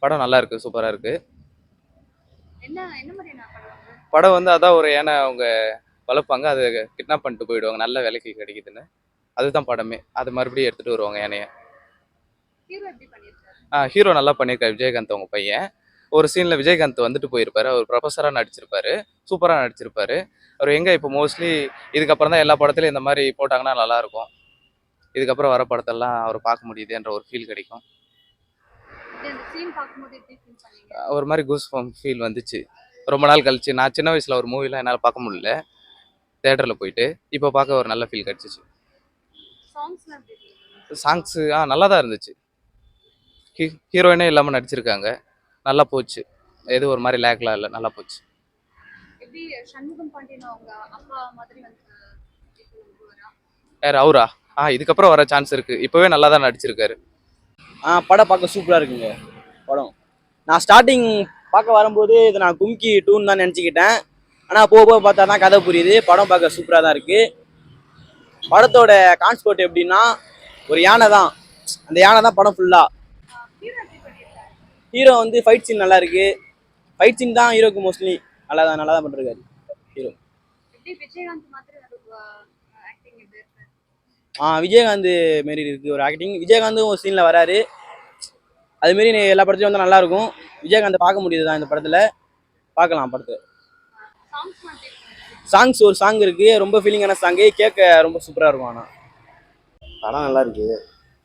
படம் நல்லா இருக்கு, சூப்பரா இருக்கு. என்ன என்ன மாதிரியான படம் அது? படம் வந்து அதான் ஒரு யானை அவங்க வளர்ப்பாங்க, அதை கிட்னாப் பண்ணிட்டு போயிடுவாங்க நல்ல விலைக்கு கிடைக்குதுன்னு. அதுதான் படமே. அது மறுபடியும் எடுத்துட்டு வருவாங்க யானைய. ஹீரோ எப்படி பண்ணியிருக்காரு? ஹீரோ நல்லா பண்ணியிருக்காரு, விஜயகாந்த் அவங்க பையன். ஒரு சீன்ல விஜயகாந்த் வந்துட்டு போயிருப்பாரு, அவர் ப்ரொஃபஸரா நடிச்சிருப்பாரு, சூப்பரா நடிச்சிருப்பாரு. அவர் எங்க இப்போ மோஸ்ட்லி இதுக்கப்புறம் தான் எல்லா படத்துலயும் இந்த மாதிரி போட்டாங்கன்னா நல்லா இருக்கும். இதுக்கப்புறம் வர படத்தெல்லாம் அவர் பார்க்க முடியுதுன்ற ஒரு ஃபீல் கிடைக்கும். இந்த சீன் பார்க்கும்போது எப்படி ஃபீல் பண்ணீங்க? ஒரு மாதிரி கூஸ் ஃபீல் வந்துச்சு. ரொம்ப நாள் கழிச்சு நான் சின்ன வயசுல ஒரு மூவிலாம் என்னால் பார்க்க முடியல தேட்டரில் போயிட்டு. இப்போ பார்க்க ஒரு நல்ல ஃபீல் கிடச்சிச்சு. சாங்ஸ்லாம் எப்படி இருந்தது? சாங்ஸு நல்லா தான் இருந்துச்சு. ஹீரோயினே இல்லாமல் நடிச்சிருக்காங்க, நல்லா போச்சு. எது ஒரு மாதிரி லேக்லாம் இல்லை, நல்லா போச்சு. எப்படி சண்முகம் பாண்டியன் அவங்க அப்பா மாதிரி வந்து யார் அவரா? இதுக்கப்புறம் வர சான்ஸ் இருக்கு, இப்போவே நல்லா தான் நடிச்சிருக்காரு. படம் பார்க்க சூப்பராக இருக்குங்க. படம் நான் ஸ்டார்டிங் பார்க்க வரும்போது இதை நான் கும்கி 2ன்னு தான் நினச்சிக்கிட்டேன். ஆனால் போக போக பார்த்தா தான் கதை புரியுது. படம் பார்க்க சூப்பராக தான் இருக்குது. படத்தோட கான்செப்ட் எப்படின்னா, ஒரு யானை தான், அந்த யானை தான் படம் ஃபுல்லாக. ஹீரோ வந்து ஃபைட் சீன் நல்லா இருக்கு. ஃபைட் சீன் தான் ஹீரோக்கு மோஸ்ட்லி நல்லா தான் பண்ணிருக்காரு ஹீரோ. விஜயகாந்த் மாதிரி ஆக்டிங் எப்படி இருக்கு? விஜயகாந்த் மாரி இருக்கு ஒரு ஆக்டிங். விஜயகாந்தும் ஒரு சீனில் வராரு. அதுமாரி எல்லா படத்துலையும் வந்து நல்லா இருக்கும். விஜயகாந்த் பார்க்க முடியுது தான் இந்த படத்தில், பார்க்கலாம் படத்தில். சாங்ஸ் ஒரு சாங் இருக்கு, ரொம்ப ஃபீலிங்கான சாங்கு, கேட்க ரொம்ப சூப்பராக இருக்கும். ஆனால் படம் நல்லா இருக்கு,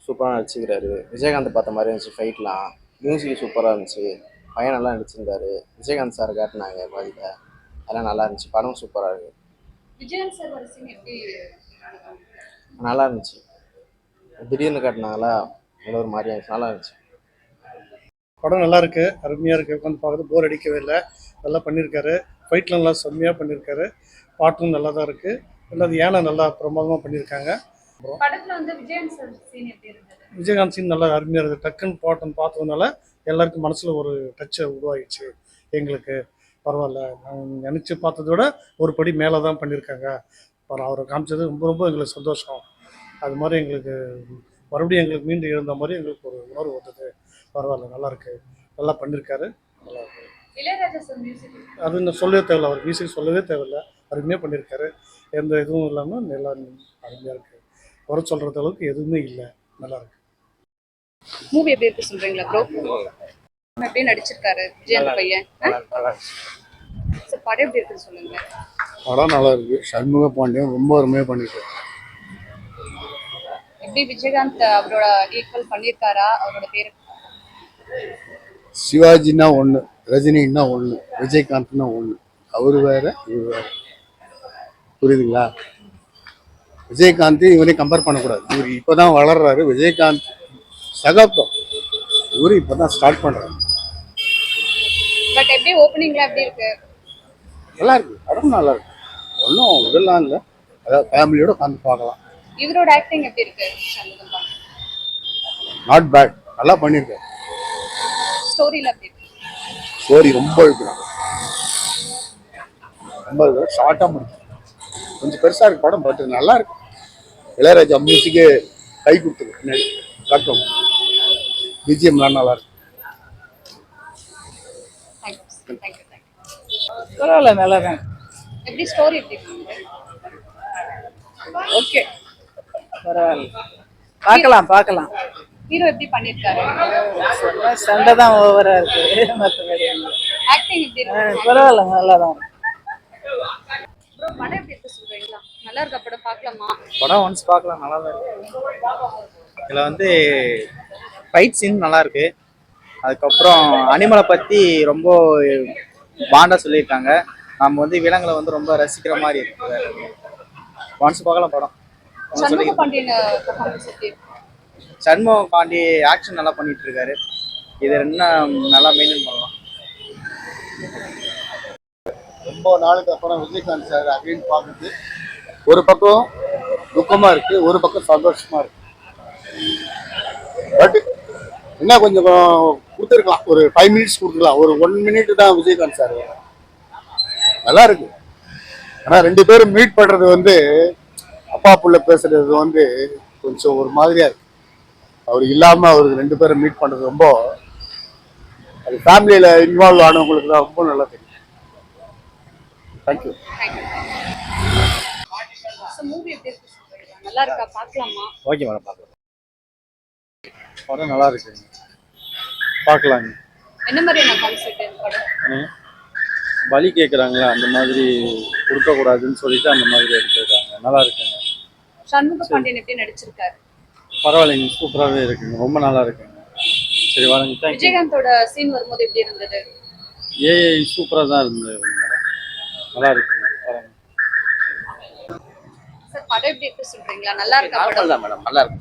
சூப்பராக நடிச்சுக்கிறாரு. விஜயகாந்த் பார்த்த மாதிரி இருந்துச்சு, ஃபைட்லாம் மியூசிக் சூப்பராக இருந்துச்சு, பையன் நல்லா நடிச்சிருந்தாரு. விஜயகாந்த் சார் காட்டினாங்க பாதியில், அதெல்லாம் நல்லா இருந்துச்சு. படம் சூப்பராக இருக்கு. விஜயகாந்த் சார் ஒரு சீன் எப்படி நல்லா இருந்துச்சு, திடீர்னு காட்டினாங்களா, ஒரு மாதிரியா இருந்துச்சு, நல்லா இருந்துச்சு. படம் நல்லா இருக்கு, அருமையாக இருக்குது. உட்காந்து பார்க்குறது போர் அடிக்கவே இல்லை, நல்லா பண்ணியிருக்காரு. ஃபைட்லாம் நல்லா செம்மையாக பண்ணியிருக்காரு. பாட்டும் நல்லா தான் இருக்குது. ரெண்டாவது யானை நல்லா பிரமாதமாக பண்ணியிருக்காங்க. படத்துல வந்து விஜயகாந்த் சார் சீன் எப்படி இருந்தது? விஜயகாந்த் சீன் நல்லா அருமையாக இருக்குது. டக்குன்னு பாட்டம் பார்த்ததுனால எல்லாருக்கும் மனசில் ஒரு டச்சை உருவாகிடுச்சு. எங்களுக்கு பரவாயில்ல, நான் நினச்சி பார்த்ததை விட ஒரு படி மேலே தான் பண்ணியிருக்காங்க. அவரை காமிச்சது ரொம்ப ரொம்ப எங்களுக்கு சந்தோஷம். அது மாதிரி எங்களுக்கு மறுபடியும் எங்களுக்கு மீண்டும் எழுந்த மாதிரி எங்களுக்கு ஒரு உணர்வு வந்தது. பரவாயில்ல, நல்லா இருக்கு, நல்லா பண்ணியிருக்காரு, நல்லா இருக்கு. இளையராஜா சார் மியூசிக் அது இன்னும் சொல்லவே தேவையில்ல, அவர் மியூசிக் சொல்லவே தேவையில்லை, அருமையாக பண்ணியிருக்காரு. எந்த இதுவும் இல்லாமல் நல்லா அருமையாக இருக்குது. குறை சொல்கிறது அளவுக்கு எதுவுமே இல்லை, நல்லா இருக்கு. மூவி எப்படி இருக்கு சொல்றீங்களா ப்ரோ? எப்படி நடிச்சிருக்காரு விஜயகாந்த் பையன்? படம் எப்படி இருக்குன்னு சொல்லுங்க. படம் நல்லா இருக்கு, சண்முக பாண்டியன் ரொம்ப அருமையாக பண்ணியிருக்காரு. எப்படி விஜயகாந்த் அவரோட ஈக்குவல் பண்ணியிருக்காரா? அவரோட பேரு சிவாஜின்னா ஒன்று, ரஜினின்னா ஒன்று, விஜயகாந்த்னா ஒன்று. அவர் வேற, இவர் வேற. புரியுதுங்களா? விஜயகாந்த் இவரையும் கம்பேர் பண்ணக்கூடாது. இவர் இப்போதான் வளர்றாரு. விஜயகாந்த் சகாப்தம், இவரு இப்போதான் ஸ்டார்ட் பண்ணுறாரு. பட் எப்படி ஓப்பனிங்ல எப்படி இருக்கு? நல்லா இருக்கு, படம் நல்லா இருக்கு, ஒன்றும் இதெல்லாம் இல்லை. அதாவது ஃபேமிலியோட உட்காந்து பார்க்கலாம். இவரோட ஆக்டிங் எப்படி இருக்கு? நாட் பேட், நல்லா பண்ணியிருக்காரு. ஸ்டோரியில எப்படி இருக்கு? ஸ்டோரி ரொம்ப இருக்கிறான், ரொம்ப ஷார்ட்டாக முடியும். கொஞ்சம் பெருசாக இருக்கு படம், பட் நல்லா இருக்கு. இளையராஜா மியூசிக்கே கை கொடுத்துருக்கு, பின்னாடி கட்டும் பிஜிஎம்லாம் நல்லா இருக்கு. பரவாயில்ல, நல்லா தான். எப்படி ஸ்டோரி எப்படி இருக்கு? ஓகே, பரவாயில்ல, பார்க்கலாம். ஹீரோ எப்படி பண்ணிருக்காரு? சண்டை தான் ஓவரா இருக்கு, மற்றபடி ஆக்டிங் எப்படி இருக்கு? பரவாயில்ல, நல்லா தான். ப்ரோ படம் எப்படி இருக்கு சொல்றீங்களா? நல்லா இருக்கா படம்? பார்க்கலாமா? படம் ஒன்ஸ் பார்க்கலாம், நல்லா தான் இருக்கு. இதில் வந்து ஃபைட் சீன் நல்லா இருக்கு. அதுக்கப்புறம் அனிமலை பற்றி ரொம்ப பாண்டா சொல்லியிருக்காங்க. நம்ம வந்து விலங்குகளை வந்து ரொம்ப ரசிக்கிற மாதிரி இருக்கு. ஒன்ஸ் பார்க்கலாம் படம். சண்முக பாண்டியன் பெர்ஃபார்மன்ஸ் எப்படி இருக்கு? சண்முக பாண்டி ஆக்ஷன் நல்லா பண்ணிட்டு இருக்காரு. இதை இன்னும் நல்லா மெயின்டைன் பண்ணலாம். ரொம்ப நாளுக்கு அப்புறம் விஜயகாந்த் சார் அப்படின்னு பார்க்குறது ஒரு பக்கம் துக்கமா இருக்கு, ஒரு பக்கம் சந்தோஷமா இருக்கு. பட் என்ன கொஞ்சம் கொடுத்துருக்கலாம், ஒரு 5 மினிட்ஸ் கொடுத்துக்கலாம். ஒரு 1 மினிட் தான் விஜயகாந்த் சார், நல்லா இருக்கு. ஆனால் 2 பேரும் மீட் பண்றது வந்து அப்பா புள்ள பேசுறது வந்து கொஞ்சம் ஒரு மாதிரியா இருக்கு. அவர் இல்லாம அவருக்கு 2 பேரும் மீட் பண்றது ரொம்ப அது ஃபேமிலியில் இன்வால்வ் ஆனவங்களுக்கு தான் ரொம்ப நல்லா தெரியும். தேங்க்யூ. தேங்க்யூ. ஸோ மூவி எப்படி இருக்கு சொல்றீங்களா? நல்லா இருக்கா? பார்க்கலாமா? ஓகே மேடம், பார்க்கலாம். படம் நல்லா இருக்குங்க, பார்க்கலாங்க. என்ன மாதிரியான கான்செப்ட் இந்த படம்? பலி கேட்குறாங்களா, அந்த மாதிரி கொடுக்கக்கூடாதுன்னு சொல்லிட்டு அந்த மாதிரி எடுத்துருக்காங்க. நல்லா இருக்குங்க. சண்முக பாண்டியன் எப்படி நடிச்சிருக்காரு? பரவாயில்லைங்க, சூப்பராகவே இருக்குங்க, ரொம்ப நல்லா இருக்குங்க. சரி வாங்க, தேங்க்யூ. விஜயகாந்தோட சீன் வரும்போது எப்படி இருந்தது? ஏஐ சூப்பராக தான் இருந்தது மேடம், நல்லா இருக்குங்க. வரேங்க. சார் படம் எப்படி இருக்கு சொல்றீங்களா? நல்லா இருக்கா படம்? நார்மல் தான் மேடம், நல்லா இருக்கு,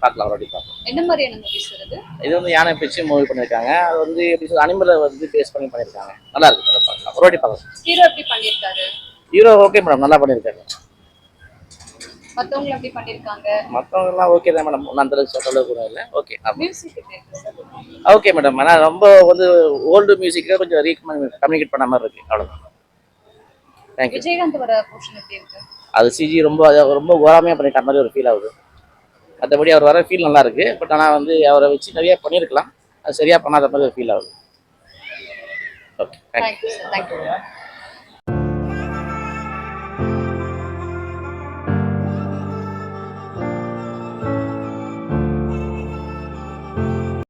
பார்க்கலாம், ஒரு வாட்டி பார்க்கலாம். என்ன மாதிரியான மூவிஸ் வருது? இது வந்து யானை பிச்சு மூவி பண்ணியிருக்காங்க. அது வந்து எப்படி சொல்றது, அனிமலை வந்து பேஸ் பண்ணி பண்ணியிருக்காங்க. நல்லா இருக்கு, பார்க்கலாம், ஒரு வாட்டி பார்க்கலாம். ஹீரோ எப்படி பண்ணியிருக்காரு? ஹீரோ ஓகே மேடம், நல்லா பண்ணியிருக்காங்க. மத்தவங்க எப்படி பண்ணியிருக்காங்க? மற்றவங்கலாம் ஓகே தான் மேடம், ஒன்றும் அந்த அளவுக்கு சொல்ற அளவுக்கு கூட இல்லை. ஓகே மியூசிக் எப்படி இருக்கு சார்? Okay madam. ஆனால் ரொம்ப வந்து ஓல்டு மியூசிக்கை கொஞ்சம் கம்யூனிகேட் பண்ண மாதிரி இருக்கு, அவ்வளோதான். தேங்க்யூ. விஜயகாந்த் வர போர்ஷன் எப்படி இருக்கு? அது சிஜி ரொம்ப ரொம்ப ஓராமையாக பண்ணிட்ட மாதிரி ஒரு ஃபீல் ஆகுது. மற்றபடி அவர் வர ஃபீல் நல்லா இருக்கு. பட் ஆனால் வந்து அவரை வச்சு நிறைய பண்ணியிருக்கலாம், அது சரியா பண்ணாத மாதிரி ஒரு ஃபீல் ஆகுது. Okay, thank you. Thank you sir, thank you.